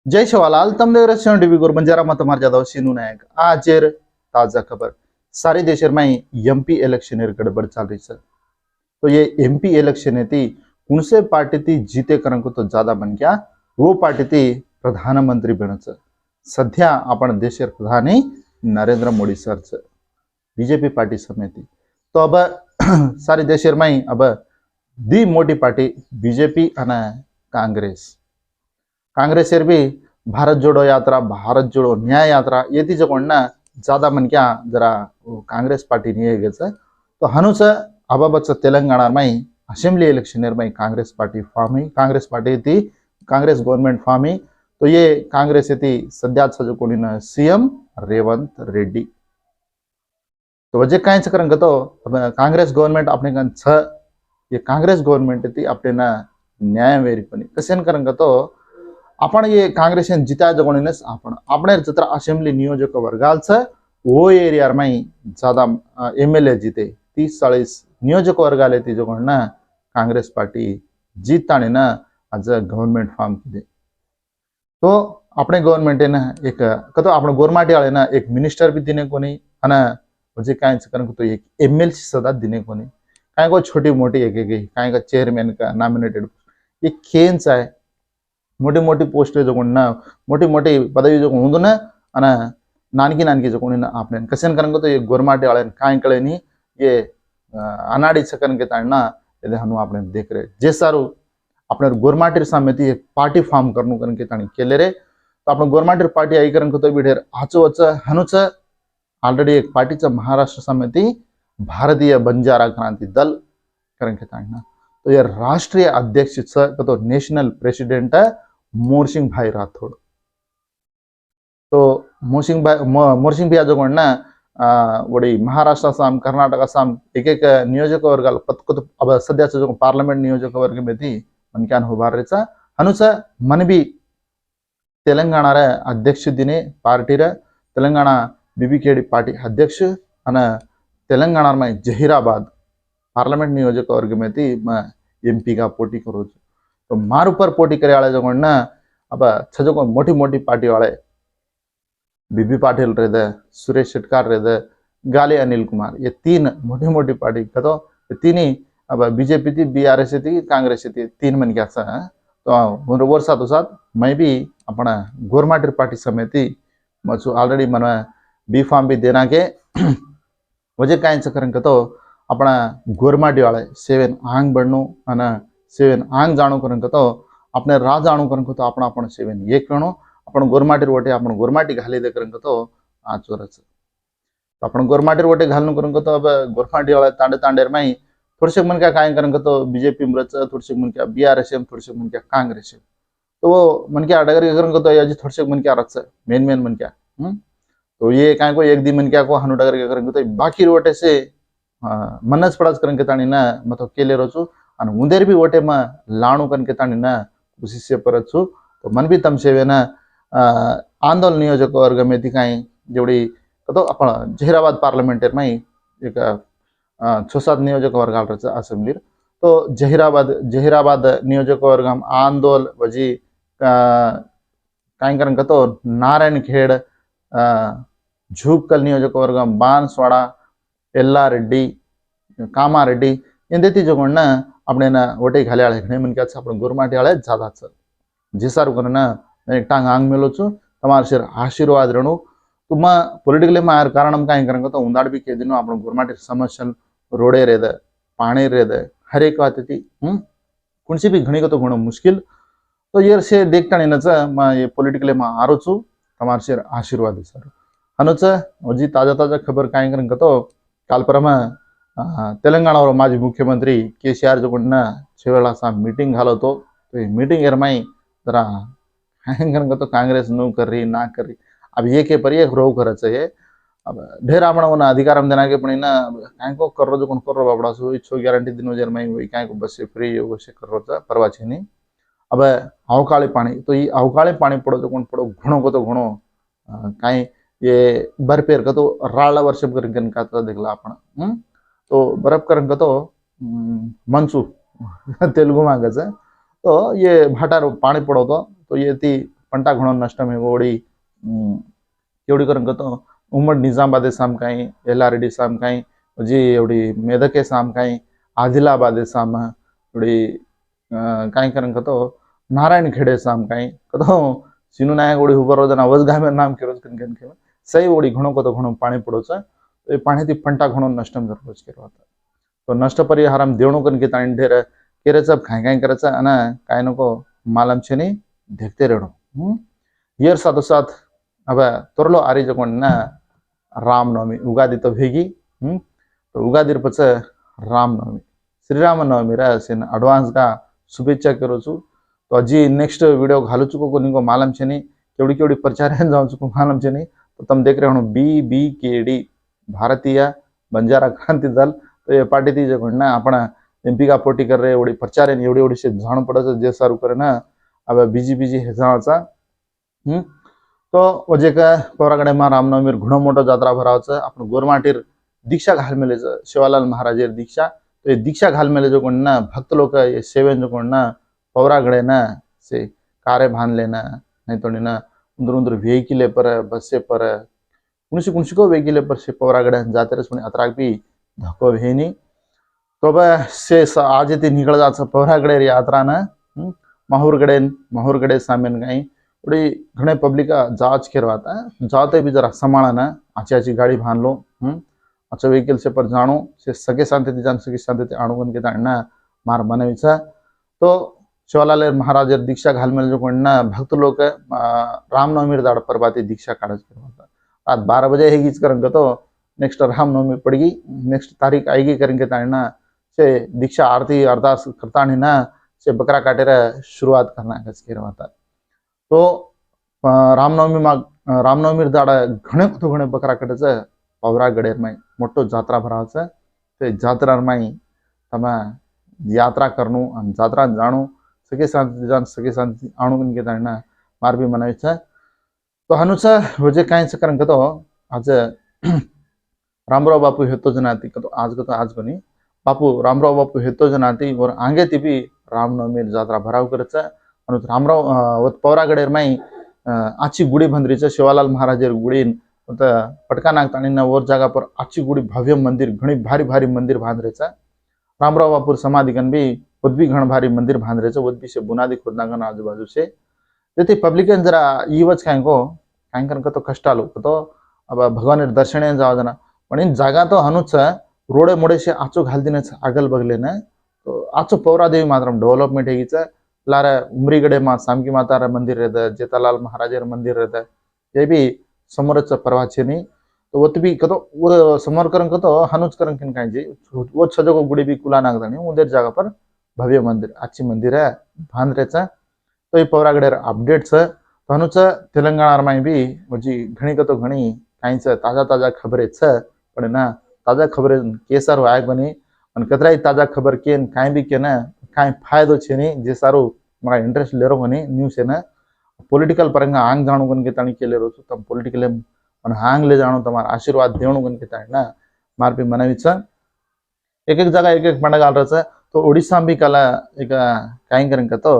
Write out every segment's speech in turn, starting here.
जय Shivlal तमदेव Russian TV गुर बंजारा मत मर्यादा सीनू नायक आजेर ताजा खबर सारे देशर में एमपी इलेक्शन गड़बड़ चल रही है। तो ये एमपी इलेक्शन थी कौन से पार्टी थी जीते करन को तो ज्यादा बन गया वो पार्टी थी प्रधानमंत्री बनच सध्या आपण देशर प्रधानी Narendra Modi sir BJP party समेती तो अब सारे देशर में अब दी मोटी पार्टी बीजेपी और कांग्रेस भी भारत जोड़ो यात्रा भारत जोड़ो न्याय यात्रा ये थी जो ज्यादा मन क्या जरा कांग्रेस पार्टी नहीं है तो हनुच अब बच्चा तेलंगाना में असेंबली इलेक्शन में कांग्रेस पार्टी फॉर्म हुई कांग्रेस पार्टी थी कांग्रेस गवर्नमेंट फॉर्म हुई तो ये कांग्रेस थी सध्या कोणी सीएम रेवंत रेड्डी तो वजह काय करेंगे तो कांग्रेस गवर्नमेंट अपने ये कांग्रेस गवर्नमेंट थी अपने न्याय वेरी पनी कसे करेंगे तो आपण ये कांग्रेस जिता जगोनीनस आपण जत्र असेंबली नियोजक वर्गाल वो एरिया में ज्यादा एमएलए जीते 30-40 नियोजक वर्गाले ती जो कांग्रेस पार्टी जीतता ना आज गवर्नमेंट फॉर्म की तो अपने गवर्नमेंट ना एक कतो आपण गोरमाटी वाले ना एक मिनिस्टर भी दिने कोनी अना म्हणजे काय कारण तो एक एमएलसी सदा दिने कोनी काय को छोटी मोटी एक एक काय का चेयरमैन का नॉमिनेटेड ये खेंच है मोटी मोटी पोस्ट जो मोटी मोटी पदवी जो होंदो ना अना नानकी नानकी जो कोणी आपने कसन करेंगे तो ये गोरमाटे वाले काय कळे नहीं ये अनाड़ी सकन के ताना यदि हनु आपने देख रहे जे सारू अपने गोरमाटीर सामेती एक पार्टी फॉर्म करनु करन के तानी केले रे तो आपण गोरमाटीर पार्टी आई करन तो बिढेर आचोच हनुच ऑलरेडी एक पार्टीचा महाराष्ट्र समिति भारतीय बंजारा क्रांति दल करन के ताना तो ये राष्ट्रीय अध्यक्ष तो नेशनल प्रेसिडेंट मोरसिंह भाई राठौड़ तो मोरसिंह भाई जो वडी महाराष्ट्र साम कर्नाटक साम एक एक नियोजक वर्ग अब सध्या जो पार्लिमेंट नियोजक वर्ग में थी मन क्या उभार हनुच मन भी तेलंगाना रे अध्यक्ष दिने पार्टी रे तेलंगाना बीबीकेडी पार्टी अध्यक्ष अन तेलंगाना में जहीराबाद पार्लिमेंट नियोजक वर्ग में थी एमपी का पोटी करो तो मार ऊपर पोटी करे वाले जो अब छजो को मोटी मोटी पार्टी वाले बीबी पाटिल रहे सुरेश शेटकार रहे गाले अनिल कुमार ये तीन मोटी मोटी पार्टी का तो तीन ही अब बीजेपी थी बीआरएस थी कांग्रेस थी तीन मन क्या तो वो साथ साथ मैं भी अपना गोरमाटीर पार्टी समेती मचू ऑलरेडी मन बी फॉर्म भी देना के वजह काय करेंगे तो अपना गोरमाटी वाले सेवन आंग बढ़नु अना सेवन आंग जाणु करेंगे तो अपने राह जाणु करेंगे तो अपना अपन सेवन ये करणो अपन गोरमाटीर वोटे अपन गोरमाटी घाली दे करेंगे तो आचोरच तो अपन गोरमाटीर वोटे घालनु करेंगे तो अब गोरमाटी वाले तांडे तांडेर में थोड़से मन क्या काय करेंगे तो बीजेपी मरच थोड़से मन क्या बीआरएस थोड़से मन क्या कांग्रेस तो वो मन क्या डगर करेंगे तो ये थोड़से मन क्या रच मेन मन क्या तो ये काय को एक दी मन क्या को हनु डगर करेंगे तो बाकी वोटे से मनच पड़ाच करेंगे तानी ना मतलब केले रोचू और उंदेर भी वोटे में लाणु करके तानी ना कोशिश से परचू तो मन भी तम सेवे ना आंदोलन नियोजक वर्ग में थी कहीं जेवड़ी तो अपन जहीराबाद पार्लिमेंटर में एक 6-7 नियोजक वर्ग असेंब्ली तो जहीराबाद नियोजक वर्ग हम आंदोल वजी कहीं करेंगे तो नारायण खेड़ झूकल नियोजक वर्ग बांसवाड़ा एल्लारेड्डी कामारेड्डी इंदेती जो अपने ना वोटे घाले वाले मन क्या अपन गोरमाटी वाले ज्यादा जी सारू करना एक टांग आंग मेलो छु तमारे शेर आशीर्वाद रणु तुम पॉलिटिकली मार कारण काय करेंगे तो उंदाड़ भी के दिन अपन गोरमाटी समस्या रोडे रेद पानी रेद हर एक बात थी कौन सी भी घणी को तो घणो मुश्किल तो ये से देखता नहीं ना ये पॉलिटिकली में आरो छु तमारे शेर आशीर्वाद सर हनुच जी ताजा खबर काय करेंगे तो काल परमा तेलंगाना और माजी मुख्यमंत्री केसीआर जो छेवेला सा मीटिंग घालो तो ये मीटिंग एरमाई जरा करेंगे तो कांग्रेस नो कर रही ना कर रही अब ये के पर ये रो कर चाहिए अब ढेर आपण अधिकार देना के पड़ी ना काय को कर रो जो कौन कर रो बाबड़ा सो इच्छो गारंटी दिन जर मैं वही काय को बस से फ्री हो से कर रो परवा छे नहीं अब अवकाळी पानी तो ये अवकाळी पानी पड़ो जो कौन पड़ो घणो को तो घणो काय ये बर्फेर का तो राळा वर्ष करके का देखला आपण तो बर्फ करेंगे तो मनसू तेलुगु मांगच तो ये भाटार पानी पड़ो तो ये थी पंटा घणो नष्ट में ओडी एवढी करून तो उमड निजामाबादे साम काही एलारेडी साम काही जी एवढी मेदके साम काही आदिलाबादे साम एवढी काही करून तो नारायण खेडे साम काही कतो सिनु नायक ओडी उबर रोजन अवज गामे नाम केरोज कन के सही ओडी घणो कतो घणो पाणी पडोच ए पाणी ती पंटा घणो नष्टम जरपोज केरो होता तो नष्ट परिहारम देवणो कन के ताण ढेर केरेच काय करायचं अन काय नको मालम छेनी देखते रहणो यर साथ साथ अब तोरलो आरी जकोण ना रामनवमी उगादी तो भेगी तो उगादीर पछ रामनवमी श्रीरामनवमी रा सेन एडवांस का शुभेच्छा करो छु तो अजी नेक्स्ट वीडियो घालू चुको को निको मालम छेनी केवडी केवडी प्रचार जाऊ चुको मालम छेनी तो तुम देख रहे हो BBKD भारतीय बंजारा क्रांति दल तो ये पार्टी थी जो ना अपना MP का पोटी कर रहे एवढी प्रचार है एवढी एवढी से जाणू पड़े जे सारू करे ना अब बीजी हे जावाचा तो वजे का पौरागडे मा रामनवमी घणो मोठो जात्रा भरावचं आपण गोरमाटीर दीक्षा घाल मेले शिवालाल महाराजेर दीक्षा तो ये दीक्षा घाल मेले जो कोण ना भक्त लोक ये सेवन जो कोण ना पौरागडे ना से कारे भान लेना नहीं तो ना उंदर उंदर वेहिकल पर बसे पर कुणसी को वेहिकल पर से पौरागडे जाते सुनी अतराक भी धक्को भेनी तो से आज ते निकल जाचं पौरागडे यात्रा ना माहूरगडे सामेन गई थोड़ी घने पब्लिक जांच करवाता है जाते भी जरा संभाला ना आची गाड़ी भान लो अच्छा व्हीकल से पर जानो से सगे शांति जान सगे शांति आणु गन के ताणना मार बनविचा तो शिवालाल महाराज दीक्षा घाल मेल जो कोण ना भक्त लोक रामनवमी दाड़ परबाती दीक्षा काढच करवाता आज 12 बजे है गीच करन तो नेक्स्ट रामनवमी पड़गी नेक्स्ट तारीख आएगी करेंगे ताणना से दीक्षा आरती अरदास करता ना से बकरा काटेर शुरुआत करना कच करवाता तो रामनवमी दाड़ा घणे बकरा कटायचं पौरागडेर माई मोठो जात्रा भरावचं ते जात्रार माई तमा यात्रा करनु आणि जात्रा जाणू सगे शांति आणू के ताणना मार भी मनायचं तो हनुचा वजे कायच करन तो आज रामराव बापू हेतो जनाती कतो आज बनी बापू रामराव बापू हेतो जनाती और आंगे ती भी रामनवमी जात्रा भराव करच आणि रामराव पौरागडेर माई आची गुडी भंद्रीच शिवालाल महाराजेर गुडीन पटका नागताणी और जगह पर आची गुडी भव्य मंदिर घणी भारी मंदिर बांधरेचा रामराव बापूर समाधिकन भी उद्भी घण भारी मंदिर बांधरेचा उद्भी से बुनादी खुदांगन आजूबाजू से ते पब्लिकन जरा ईवच काय तो कष्ट आलो तो अब भगवान दर्शने जावा जना पण इन जागा तो हनुच रोडे मोडे से आचो घाल दिने अगल बगले न तो आचो पौरादेवी मात्र डेवलपमेंट हेगीच लारा उमरीगडे मा सामकी माता मंदिर रहता जेतालाल महाराजेर मंदिर रहता ये भी समोरच परवाचेनी तो वो भी कतो वो समोर करन कतो हनुच करन किन कांजी वो छजो को गुडी भी कुला नागदानी उधर जगह पर भव्य मंदिर आची मंदिर है भांद्रेचा तो ये पौरागडेर अपडेट्स तो हनुच तेलंगाणा में भी वजी घणी कतो घणी कांईच ताजा खबरे छ पण ना ताजा खबरे केसर वायक बनी અને કતરાઈ તાજા ખબર કે કાંઈ બી કે ને કાંઈ ફાયદો છે નહીં જે સારું મારા ઇન્ટરેસ્ટ લેરો કોની ન્યૂઝ છે ને पॉलिटिकल परंगा आंग जाणू गन के ताणी केले रो तम पॉलिटिकल पण हांग ले जाणू तमार आशीर्वाद देवणू गन के ताणी ना मार भी मनावीच एक जगह एक पंडग आल रच तो ओडिसा भी कला एक काई करन का तो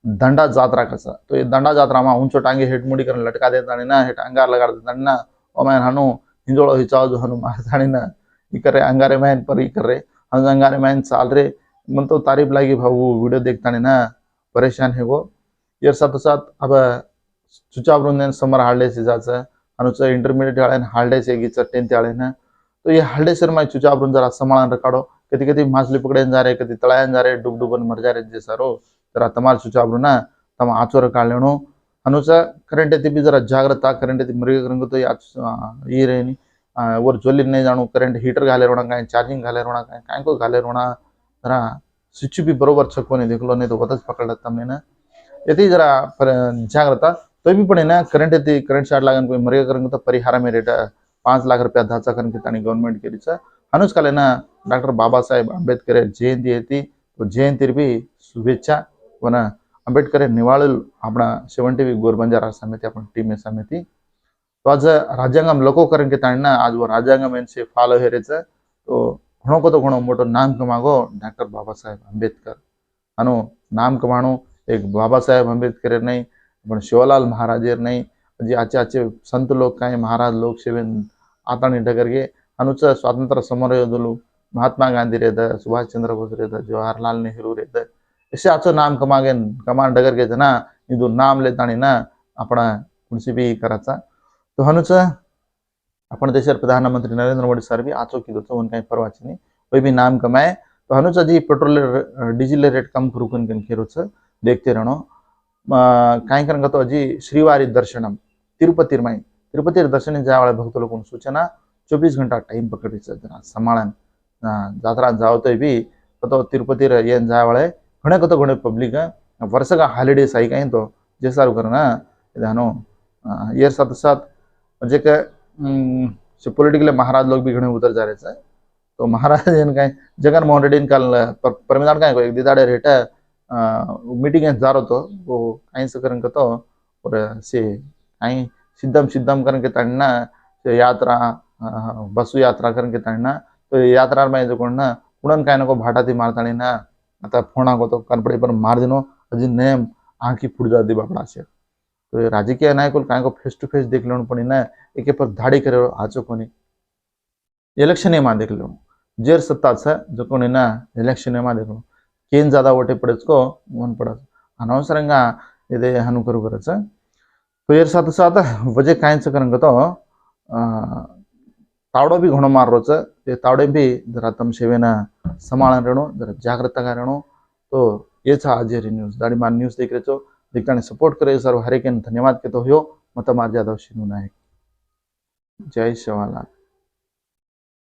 दंडा जात्रा कसा तो ये दंडा जात्रा में ऊंचो टांगे हेट मुड़ी कर लटका दे ताणी ना हेट अंगार लगा दे ताणी ना ओ मैं हनु हिंजोळो हिचाव जो हनु मार ताणी ना ई करे अंगारे मैन पर ई करे अंगारे मैन चाल रे मन तो तारीफ लागी भाऊ वीडियो देखताणी ना परेशान है वो यार साथ साथ अब चुचावरून समर हाल्डे से जायचं आणि इंटरमीडिएट आळे हाल्डे से गीच 10th आळे ना तो ये हाल्डे सर में चुचावरून जरा संभाळन रखाडो कधी कधी माछली पकड़ेन जा रहे कभी तलायन जा रहे डूबन मर जा रहे जे सारो जरा तमार चुचावरून ना तम आचोर काढलेणो अनुचा करंट ती भी जरा जागृता करंट ती मृग करंग तो ये रेनी वर जोली नहीं जानू करंट हीटर घाले रोना काय चार्जिंग घाले रोना काय को घाले रोना जरा स्विच भी बरोबर छको नहीं देखलो नहीं तो वतच पकडला तमने ना यदि जरा जागृता तो भी पड़े ना करंट शार्ट लागन कोई मरेगा करेंगे तो परिहार में रेट 5 लाख रुपया धाचा करन के तानी गवर्नमेंट के रिचा हनुस काले ना डॉक्टर बाबा साहेब अंबेडकर जयंती थी तो जयंती भी शुभेच्छा वना अंबेडकर निवाळल अपना 70वी गोरबंजारा समिति अपन टीम समिति तो आज राज्यांगम लोको करन के तानी ना आज वो राज्यांगम से फॉलो हेरेच तो घणो को तो घणो मोटो नाम कमागो डॉक्टर बाबा साहेब अंबेडकर अनु नाम कमाणो एक बाबा साहेब अंबेडकर नहीं पण शिवलाल महाराजेर नाही जे आचे संत लोक काय महाराज लोक सेवेन आतानी डगर गे अनुच स्वातंत्र्य समर योधुलू महात्मा गांधी रहता सुभाष चंद्र बोस रहता जवाहरलाल नेहरू रहता ऐसे आचो नाम कमान डगर गे जना इदू नाम लेता ना आपण कुणसी भी कराचा तो हनुच आपण देशार प्रधानमंत्री नरेंद्र मोदी सर भी आचो कीधो तो उनका परवाची नहीं कोई भी नाम कमाए तो हनुच जी पेट्रोल डीजल रेट कम करूकन खेरुच देखते रहनो काय करन तो अजी श्रीवारी दर्शनम तिरुपति माई तिरुपति दर्शन जावाळे भक्त लोक सूचना 24 घंटा टाइम पकड़ीच जरा संभाळन जात्रा जाओ तो भी तो तिरुपति येन जावाळे घणे कतो घणे पब्लिक वर्ष का हॉलिडे सही कहीं तो जे सारू करना इधानो ये साथ साथ म्हणजे का पॉलिटिकल महाराज लोग भी घणे उतर जा रहे हैं तो महाराज का जगन मोहन रेड्डी काल परमिदान का एक दिदाड़े रेट मीटिंग जा रहा तो वो कहीं से करन तो और से कहीं सिद्धम सिद्धम करन के तड़ना यात्रा बसु यात्रा करन के तड़ना तो यात्रा में जो कोण ना उड़न काय नको भाटा थी मारतानी ना आता फोना को तो कनपड़ी पर मार दिनो अजी नेम आंखी फुट जाती बापड़ा से तो राजकीय नायक काय को फेस टू फेस देख लेवन पड़ी ना एके पर धाड़ी करे आचो कोनी इलेक्शन में देख लो जेर सत्ता से जो कोनी ना इलेक्शन में देख लो केन ज्यादा वोटे पड़े को मन पड़ा अनवसरंगा इदे हनु करू करच तो यार साथ साथ वजह काय से करंग तो तावड़ो भी घणो मार रोच ते तावड़े भी जरा तम सेवेना संभाळन रहणो जरा जागृत का रहणो तो ये था आज न्यूज दाड़ी मान न्यूज देख रहे छो देखता सपोर्ट करे सर हरेक धन्यवाद के तो हो मत मार जादव शिनू नायक जय शिवालाल।